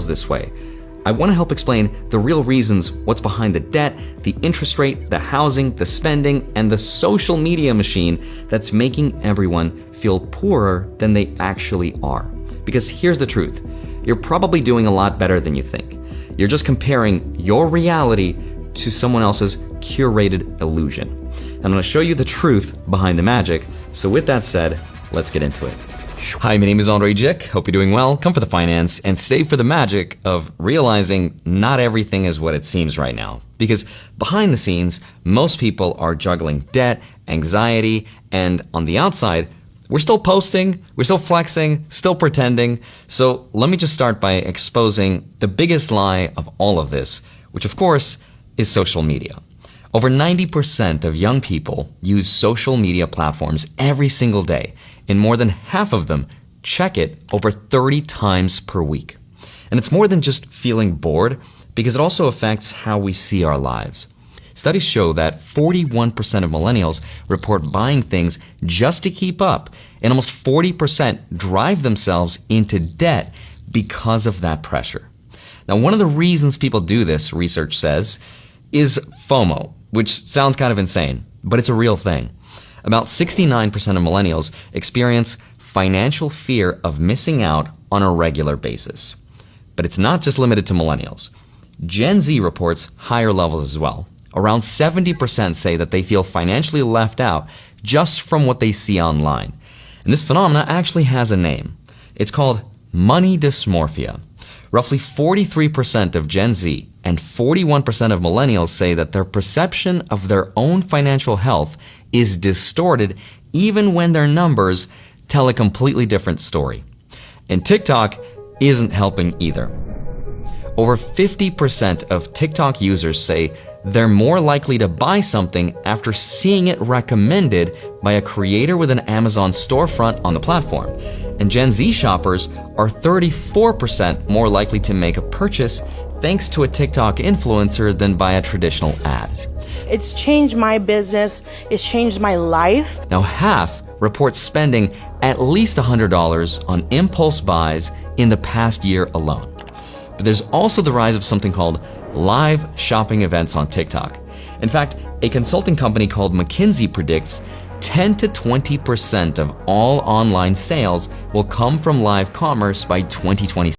this way. I want to help explain the real reasons, what's behind the debt, the interest rate, the housing, the spending, and the social media machine that's making everyone feel poorer than they actually are. Because here's the truth, you're probably doing a lot better than you think. You're just comparing your reality to someone else's curated illusion. I'm going to show you the truth behind the magic. So with that said, let's get into it. Hi, my name is Andre Jick. Hope you're doing well. Come for the finance and stay for the magic of realizing not everything is what it seems right now. Because behind the scenes, most people are juggling debt, anxiety, and on the outside, we're still posting, we're still flexing, still pretending. So let me just start by exposing the biggest lie of all of this, which of course is social media. Over 90% of young people use social media platforms every single day, and more than half of them check it over 30 times per week. And it's more than just feeling bored, because it also affects how we see our lives. Studies show that 41% of millennials report buying things just to keep up, and almost 40% drive themselves into debt because of that pressure. Now, one of the reasons people do this, research says, is FOMO, which sounds kind of insane, but it's a real thing. About 69% of millennials experience financial fear of missing out on a regular basis. But it's not just limited to millennials. Gen Z reports higher levels as well. Around 70% say that they feel financially left out just from what they see online. And this phenomenon actually has a name. It's called money dysmorphia. Roughly 43% of Gen Z and 41% of millennials say that their perception of their own financial health is distorted even when their numbers tell a completely different story. And TikTok isn't helping either. Over 50% of TikTok users say they're more likely to buy something after seeing it recommended by a creator with an Amazon storefront on the platform. And Gen Z shoppers are 34% more likely to make a purchase thanks to a TikTok influencer than by a traditional ad. It's changed my business, it's changed my life. Now, half report spending at least $100 on impulse buys in the past year alone. But there's also the rise of something called live shopping events on TikTok. In fact, a consulting company called McKinsey predicts 10 to 20% of all online sales will come from live commerce by 2026.